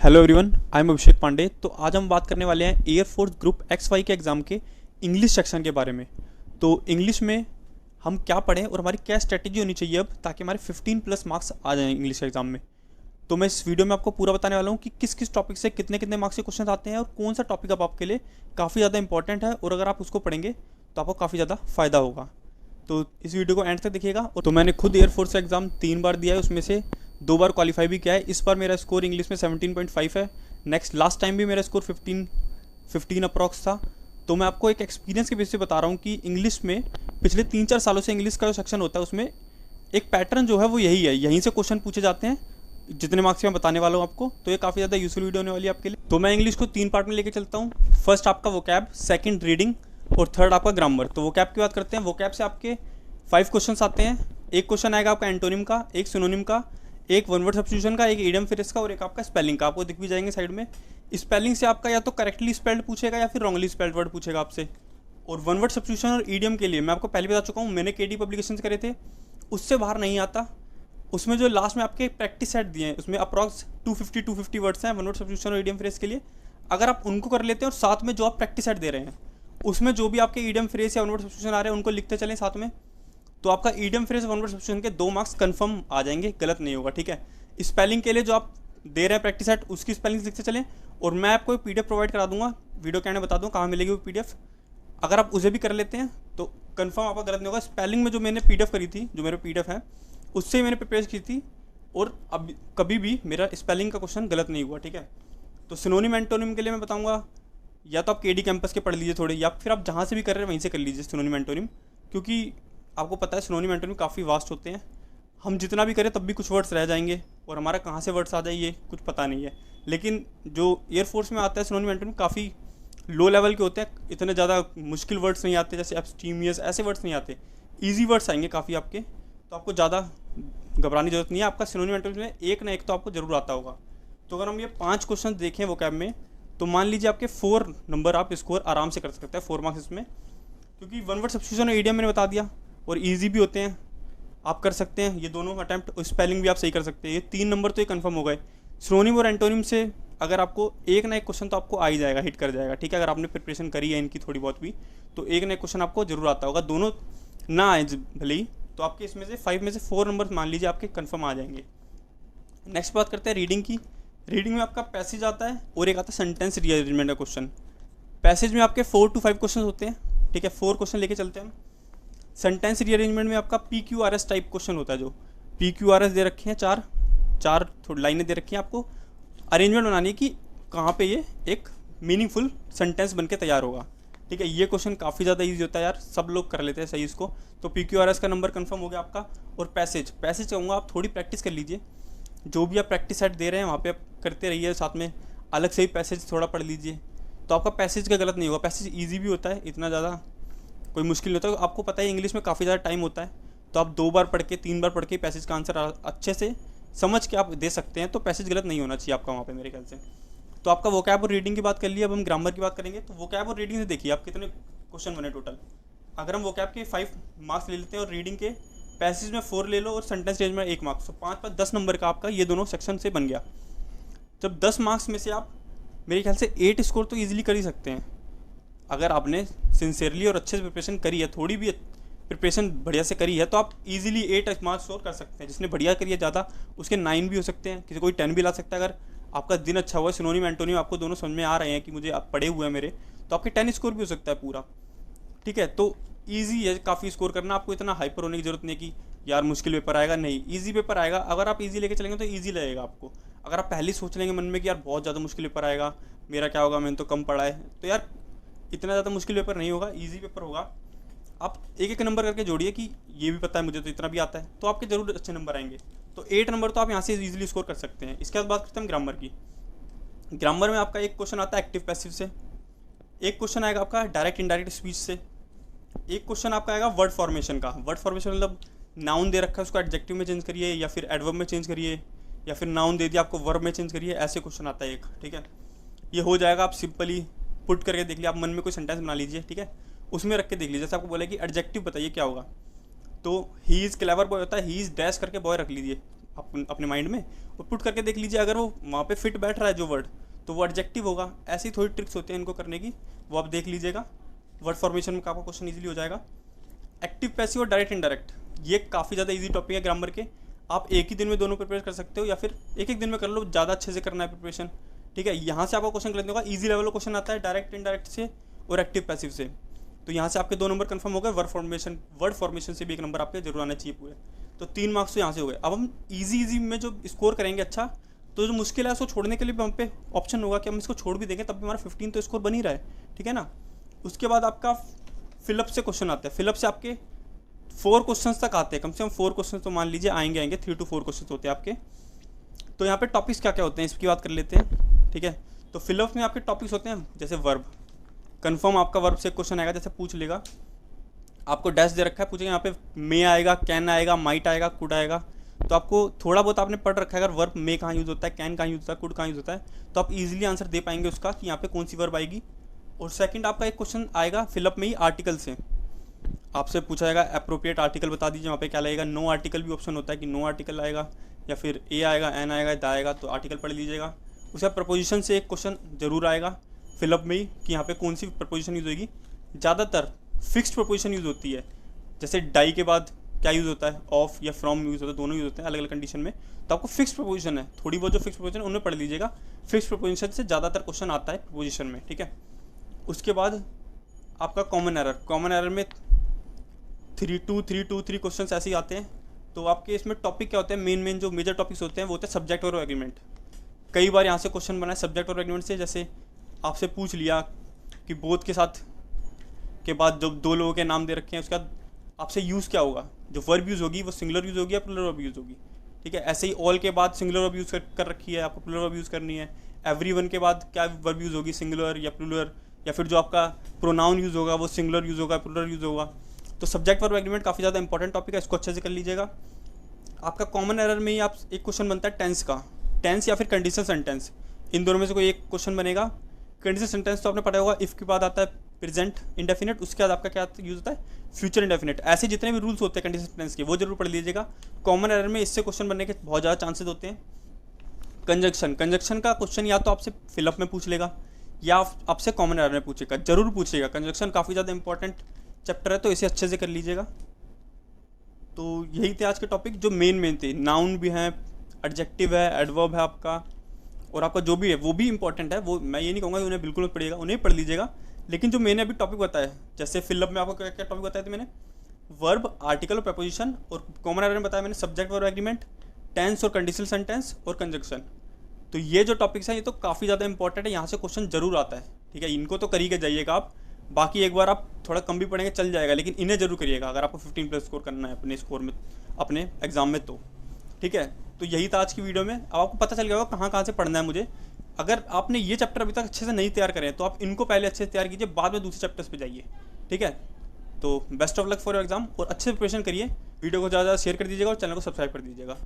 Hello everyone, I am अभिषेक पांडे। तो आज हम बात करने वाले हैं एयरफोर्स ग्रुप XY के एग्ज़ाम के इंग्लिश सेक्शन के बारे में। तो इंग्लिश में हम क्या पढ़ें और हमारी क्या स्ट्रेटेजी होनी चाहिए अब, ताकि हमारे 15 प्लस मार्क्स आ जाएं इंग्लिश एग्जाम में। तो मैं इस वीडियो में आपको पूरा बताने वाला हूँ कि किस किस टॉपिक से कितने कितने मार्क्स के क्वेश्चन आते हैं और कौन सा टॉपिक अब आपके लिए काफ़ी ज़्यादा इंपॉर्टेंट है, और अगर आप उसको पढ़ेंगे तो आपको काफ़ी ज़्यादा फ़ायदा होगा। तो इस वीडियो को एंड तक देखिएगा। और तो मैंने खुद एयरफोर्स का एग्ज़ाम 3 बार दिया है, उसमें से 2 बार क्वालिफाई भी किया है। इस बार मेरा स्कोर इंग्लिश में 17.5 है। लास्ट टाइम भी मेरा स्कोर 15 अप्रॉक्स था। तो मैं आपको एक एक्सपीरियंस के बेस पे बता रहा हूँ कि इंग्लिश में पिछले 3-4 सालों से इंग्लिश का जो सेक्शन होता है उसमें एक पैटर्न जो है वो यही है, यहीं से क्वेश्चन पूछे जाते हैं जितने मार्क्स मैं बताने वाला हूँ आपको। तो ये काफ़ी ज़्यादा यूजफुल वीडियो होने वाली है आपके लिए। तो मैं इंग्लिश को 3 पार्ट में लेके चलता हूँ। फर्स्ट आपका वोकैब, सेकंड रीडिंग और थर्ड आपका ग्रामर। तो वोकैब की बात करते हैं। वोकैब से आपके 5 क्वेश्चंस आते हैं। एक क्वेश्चन आएगा आपका एंटोनिम का, एक सिनोनिम का, एक वन वर्ड सब्स्टिट्यूशन का, एक इडियम फ्रेज का और एक आपका स्पेलिंग का। आपको दिख भी जाएंगे साइड में। स्पेलिंग से आपका या तो करेक्टली स्पेल्ड पूछेगा या फिर रॉन्गली स्पेल्ड वर्ड पूछेगा आपसे। और वन वर्ड सब्स्टिट्यूशन और ईडियम के लिए मैं आपको पहले बता चुका हूँ, मैंने केडी पब्लिकेशंस करे थे, उससे बाहर नहीं आता। उसमें जो लास्ट में आपके प्रैक्टिस सेट दिए हैं उसमें अप्रॉक्स 250 वर्ड्स हैं वन वर्ड सब्स्टिट्यूशन और ईडियम फ्रेज के लिए। अगर आप उनको कर लेते हैं और साथ में जो आप प्रैक्टिस सेट दे रहे हैं उसमें जो भी आपके ईडियम फ्रेज या वन वर्ड सब्स्टिट्यूशन आ रहे हैं उनको लिखते चलें साथ में, तो आपका idiom phrase one word substitution के 2 मार्क्स कंफर्म आ जाएंगे, गलत नहीं होगा। ठीक है। स्पेलिंग के लिए जो आप दे रहे हैं प्रैक्टिस सेट उसकी स्पेलिंग लिखते चलें। और मैं आपको एक PDF प्रोवाइड करा दूंगा, वीडियो के आने बता दूँ कहाँ मिलेगी वो PDF। अगर आप उसे भी कर लेते हैं तो कंफर्म आपका गलत नहीं होगा। स्पेलिंग में जो मैंने PDF करी थी, जो मेरे PDF है उससे मैंने प्रिपेयर की थी, और अब कभी भी मेरा स्पेलिंग का क्वेश्चन गलत नहीं हुआ। ठीक है। तो सिनोनिम एंटोनिम के लिए मैं बताऊँगा, या तो आप KD कैंपस के पढ़ लीजिए थोड़े, या फिर आप जहाँ से भी कर रहे हैं वहीं से कर लीजिए सिनोनिम एंटोनिम, क्योंकि आपको पता है सिनोनिम एंटोनिम काफ़ी वास्ट होते हैं। हम जितना भी करें तब भी कुछ वर्ड्स रह जाएंगे और हमारा कहाँ से वर्ड्स आ जाए ये कुछ पता नहीं है। लेकिन जो एयरफोर्स में आता है सिनोनिम एंटोनिम काफ़ी लो लेवल के होते हैं, इतने ज़्यादा मुश्किल वर्ड्स नहीं आते, जैसे एब्स्टीमियस ऐसे वर्ड्स नहीं आते, ईजी वर्ड्स आएंगे काफ़ी आपके। तो आपको ज़्यादा घबराने की जरूरत नहीं है। आपका सिनोनिम एंटोनिम में एक ना एक तो आपको जरूर आता होगा। तो अगर हम ये 5 क्वेश्चन देखें वोकैब में, तो मान लीजिए आपके 4 नंबर आप स्कोर आराम से कर सकते हैं, 4 मार्क्स इसमें, क्योंकि वन वर्ड सब्स्टिट्यूशन और ईडियम मैंने बता दिया और ईजी भी होते हैं, आप कर सकते हैं ये दोनों अटैम्प्ट। स्पेलिंग भी आप सही कर सकते हैं। ये 3 नंबर तो ये कंफर्म हो गए। सिनोनिम और एंटोनिम से अगर आपको एक ना एक क्वेश्चन तो आपको आ ही जाएगा, हिट कर जाएगा। ठीक है। अगर आपने प्रिपरेशन करी है इनकी थोड़ी बहुत भी, तो एक ना एक क्वेश्चन आपको जरूर आता होगा। दोनों ना आए भले ही, तो आपके इसमें से 5 में से 4 नंबर मान लीजिए आपके कंफर्म आ जाएंगे। नेक्स्ट बात करते हैं रीडिंग की। रीडिंग में आपका पैसेज आता है और एक आता है सेंटेंस रीअरेंजमेंट का क्वेश्चन। पैसेज में आपके 4 to 5 क्वेश्चन होते हैं। ठीक है। 4 क्वेश्चन लेके चलते हैं हम। सेंटेंस रीअरेंजमेंट में आपका PQRS टाइप क्वेश्चन होता है। जो PQRS दे रखे हैं, चार थोड़ी लाइनें दे रखी हैं, आपको अरेंजमेंट बनानी है कि कहाँ पे ये एक मीनिंगफुल सेंटेंस बन के तैयार होगा। ठीक है। ये क्वेश्चन काफ़ी ज़्यादा ईजी होता है यार, सब लोग कर लेते हैं सही इसको। तो PQRS का नंबर कंफर्म हो गया आपका। और पैसेज कहूँगा आप थोड़ी प्रैक्टिस कर लीजिए, जो भी आप प्रैक्टिस सेट दे रहे हैं वहाँ पे आप करते रहिए, साथ में अलग से ही पैसेज थोड़ा पढ़ लीजिए, तो आपका पैसेज का गलत नहीं होगा। पैसेज ईजी भी होता है, इतना ज़्यादा कोई मुश्किल नहीं होता। आपको पता है इंग्लिश में काफ़ी ज़्यादा टाइम होता है, तो आप 2 बार पढ़ के 3 बार पढ़ के पैसेज का आंसर अच्छे से समझ के आप दे सकते हैं। तो पैसेज गलत नहीं होना चाहिए आपका वहाँ पे मेरे ख्याल से। तो आपका वोकैब और रीडिंग की बात कर ली, अब हम ग्रामर की बात करेंगे। तो वोकैब और रीडिंग से देखिए आप कितने क्वेश्चन बने टोटल। अगर हम वोकैब के 5 मार्क्स ले लेते हैं और रीडिंग के पैसेज में 4 ले लो और सेंटेंस रेंज में 1 मार्क्स, तो 5 10 नंबर का आपका ये दोनों सेक्शन से बन गया। जब 10 मार्क्स में से आप मेरे ख्याल से 8 स्कोर तो ईजिली कर ही सकते हैं। अगर आपने सिंसियरली और अच्छे से प्रिपरेशन करी है, थोड़ी भी प्रिपरेशन बढ़िया से करी है, तो आप इजीली 8 मार्क्स स्कोर कर सकते हैं। जिसने बढ़िया करी है ज़्यादा उसके 9 भी हो सकते हैं, किसी कोई 10 भी ला सकता है। अगर आपका दिन अच्छा हुआ है, सिनोनिम एंटोनिम आपको दोनों समझ में आ रहे हैं कि मुझे आप पढ़े हुए हैं मेरे, तो आपके 10 स्कोर भी हो सकता है पूरा। ठीक है। तो ईजी है काफ़ी स्कोर करना, आपको इतना हाइपर होने की जरूरत नहीं कि यार मुश्किल पेपर आएगा, नहीं, ईजी पेपर आएगा। अगर आप ईजी लेके चलेंगे तो ईजी लगेगा आपको। अगर आप पहले सोच लेंगे मन में कि यार बहुत ज़्यादा मुश्किल पेपर आएगा, मेरा क्या होगा, मैंने तो कम पढ़ा है, तो यार इतना ज़्यादा मुश्किल पेपर नहीं होगा, ईजी पेपर होगा। आप एक एक नंबर करके जोड़िए कि ये भी पता है मुझे तो इतना भी आता है, तो आपके जरूर अच्छे नंबर आएंगे। तो 8 नंबर तो आप यहाँ से ईजिली स्कोर कर सकते हैं। इसके बाद बात करते हैं ग्रामर की। ग्रामर में आपका एक क्वेश्चन आता है एक्टिव पैसिव से, एक क्वेश्चन आएगा आपका डायरेक्ट इनडायरेक्ट स्पीच से, एक क्वेश्चन आपका आएगा वर्ड फॉर्मेशन का। वर्ड फॉर्मेशन मतलब नाउन दे रखा है उसको एडजेक्टिव में चेंज करिए, या फिर एडवर्ब में चेंज करिए, या फिर नाउन दे दिया आपको वर्ब में चेंज करिए, ऐसे क्वेश्चन आता है एक। ठीक है। ये हो जाएगा, आप सिंपली पुट करके देख लीजिए, आप मन में कोई सेंटेंस बना लीजिए। ठीक है। उसमें रख के देख लीजिए। जैसे आपको बोला कि एडजेक्टिव बताइए क्या होगा, तो ही इज़ क्लेवर बॉय होता है, ही इज़ डैश करके बॉय रख लीजिए, अपने माइंड में और पुट करके देख लीजिए, अगर वो वहाँ पे फिट बैठ रहा है जो वर्ड, तो वो एडजेक्टिव होगा। ऐसी थोड़ी ट्रिक्स होती हैं इनको करने की, वो आप देख लीजिएगा। वर्ड फॉर्मेशन में आपका क्वेश्चन ईजिली हो जाएगा। एक्टिव पैसिव और डायरेक्ट इनडायरेक्ट, ये काफ़ी ज़्यादा ईजी टॉपिक है ग्रामर के। आप एक ही दिन में दोनों प्रिपेयर कर सकते हो, या फिर एक एक दिन में कर लो, ज़्यादा अच्छे से करना है प्रिपरेशन, ठीक है। यहाँ से आपका क्वेश्चन करने होगा, ईजी लेवल का क्वेश्चन आता है डायरेक्ट इनडायरेक्ट से और एक्टिव पैसिव से। तो यहाँ से आपके 2 नंबर कंफर्म हो गए। वर्ड फॉर्मेशन से भी 1 नंबर आपके जरूर आना चाहिए पूरे। तो 3 मार्क्स तो यहाँ से हो गए। अब हम इजी में जो स्कोर करेंगे अच्छा, तो जो मुश्किल है उसको छोड़ने के लिए भी हम पे ऑप्शन होगा कि हम इसको छोड़ भी देंगे, तब भी हमारा 15 तो स्कोर बन ही रहा है, ठीक है ना। उसके बाद आपका फिलअप से क्वेश्चन आते हैं। फिलअप से आपके 4 क्वेश्चन तक आते हैं, कम से कम 4 क्वेश्चन तो मान लीजिए आएंगे 3 to 4 क्वेश्चन होते हैं आपके। तो यहाँ पे टॉपिक्स क्या क्या होते हैं इसकी बात कर लेते हैं, ठीक है। तो फिलअप में आपके टॉपिक्स होते हैं जैसे वर्ब, कन्फर्म आपका वर्ब से क्वेश्चन आएगा, जैसे पूछ लेगा, आपको डैश दे रखा है, पूछेगा यहाँ पे मे आएगा, कैन आएगा, माइट आएगा, कुड आएगा। तो आपको थोड़ा बहुत आपने पढ़ रखा है, अगर वर्ब मे कहाँ यूज़ होता है, कैन कहाँ यूज़ होता है, कुड कहाँ यूज़ होता है, तो आप इजीली आंसर दे पाएंगे उसका कि यहाँ पे कौन सी वर्ब आएगी। और सेकंड आपका एक क्वेश्चन आएगा फिलअप में ही आर्टिकल से, आपसे पूछा जाएगा अप्रोप्रिएट आर्टिकल बता दीजिए, वहाँ पे क्या लगेगा। नो आर्टिकल भी ऑप्शन होता है कि नो आर्टिकल आएगा, या फिर ए आएगा, एन आएगा, द आएगा, तो आर्टिकल पढ़ लीजिएगा। उसका प्रपोजिशन से एक क्वेश्चन जरूर आएगा फिलअप में ही कि यहाँ पे कौन सी प्रपोजिशन यूज़ होगी। ज़्यादातर फिक्स्ड प्रपोजिशन यूज़ होती है, जैसे डाई के बाद क्या यूज़ होता है, ऑफ या फ्रॉम यूज़ होता है, दोनों यूज़ होते हैं अलग अलग कंडीशन में। तो आपको फिक्स प्रपोजिशन है, थोड़ी बहुत जो फिक्स प्रपोजिशन है उन्हें पढ़ लीजिएगा। फिक्स प्रपोजिशन से ज़्यादातर क्वेश्चन आता है प्रपोजिशन में, ठीक है। उसके बाद आपका कॉमन एरर में 3 क्वेश्चन ऐसे ही आते हैं। तो आपके इसमें टॉपिक क्या होते हैं, मेन जो मेजर टॉपिक्स होते हैं वो होते हैं सब्जेक्ट और एग्रीमेंट। कई बार यहाँ से क्वेश्चन बना है सब्जेक्ट और एग्रीमेंट से, जैसे आपसे पूछ लिया कि बोथ के साथ के बाद जो 2 लोगों के नाम दे रखे हैं, उसके बाद आपसे यूज़ क्या होगा, जो वर्ब यूज़ होगी वो सिंगुलर यूज़ होगी या प्लूरल वर्ब यूज़ होगी, ठीक है। ऐसे ही ऑल के बाद सिंगुलर वर्ब यूज़ कर रखी है, आपको प्लूरल वर्ब यूज़ करनी है। एवरीवन के बाद क्या वर्ब यूज़ होगी, सिंगुलर या प्लूरल, या फिर जो आपका प्रोनाउन यूज़ होगा वो सिंगुलर यूज़ होगा, प्लूरल यूज़ होगा। तो सब्जेक्ट वर्ब एग्रीमेंट काफ़ी ज़्यादा इंपॉर्टेंट टॉपिक है, इसको अच्छे से कर लीजिएगा। आपका कॉमन एरर में ही आप एक क्वेश्चन बनता है टेंस का, टेंस या फिर कंडीशनल सेंटेंस, इन दोनों में से कोई एक क्वेश्चन बनेगा। कंडीशनल सेंटेंस तो आपने पढ़ा होगा, इफ़ के बाद आता है प्रेजेंट इंडेफिनिट, उसके बाद आपका क्या यूज़ होता है फ्यूचर इंडेफिनिट। ऐसे जितने भी रूल्स होते हैं कंडीशनल सेंटेंस के वो जरूर पढ़ लीजिएगा। कॉमन एरर में इससे क्वेश्चन बनने के बहुत ज़्यादा चांसेस होते हैं। कंजक्शन का क्वेश्चन या तो आपसे फिलअप में पूछ लेगा या आपसे कॉमन एरर में पूछेगा, जरूर पूछेगा। कंजक्शन काफ़ी ज़्यादा इंपॉर्टेंट चैप्टर है, तो इसे अच्छे से कर लीजिएगा। तो यही थे आज के टॉपिक जो मेन थे। नाउन भी हैं, एडजेक्टिव है, एडवर्ब है आपका, और आपका जो भी है वो भी इंपॉर्टेंट है। वो मैं ये नहीं कहूँगा कि उन्हें बिल्कुल मत पढ़िएगा, उन्हें पढ़ लीजिएगा। लेकिन जो मैंने अभी टॉपिक बताया, जैसे फिलअप में आपको क्या क्या टॉपिक बताए थे मैंने, वर्ब, आर्टिकल और प्रपोजिशन, और कॉमन एरर में बताया मैंने सब्जेक्ट वर्ब एग्रीमेंट, टेंस और कंडीशनल सेंटेंस और कंजक्शन। तो ये जो टॉपिक्स हैं ये तो काफ़ी ज़्यादा इंपॉर्टेंट है, यहाँ से क्वेश्चन जरूर आता है, ठीक है। इनको तो करी के जाइएगा आप, बाकी एक बार आप थोड़ा कम भी पढ़ेंगे चल जाएगा, लेकिन इन्हें जरूर करिएगा अगर आपको 15+ स्कोर करना है अपने स्कोर में, अपने एग्जाम में, तो ठीक है। तो यही था आज की वीडियो में। अब आपको पता चल गया होगा कहाँ से पढ़ना है मुझे। अगर आपने ये चैप्टर अभी तक अच्छे से नहीं तैयार करे हैं तो आप इनको पहले अच्छे से तैयार कीजिए, बाद में दूसरे चैप्टर्स पे जाइए, ठीक है। तो best of luck for your exam, और अच्छे प्रिपरेशन करिए। वीडियो को ज़्यादा शेयर कर दीजिएगा और चैनल को सब्सक्राइब कर दीजिएगा।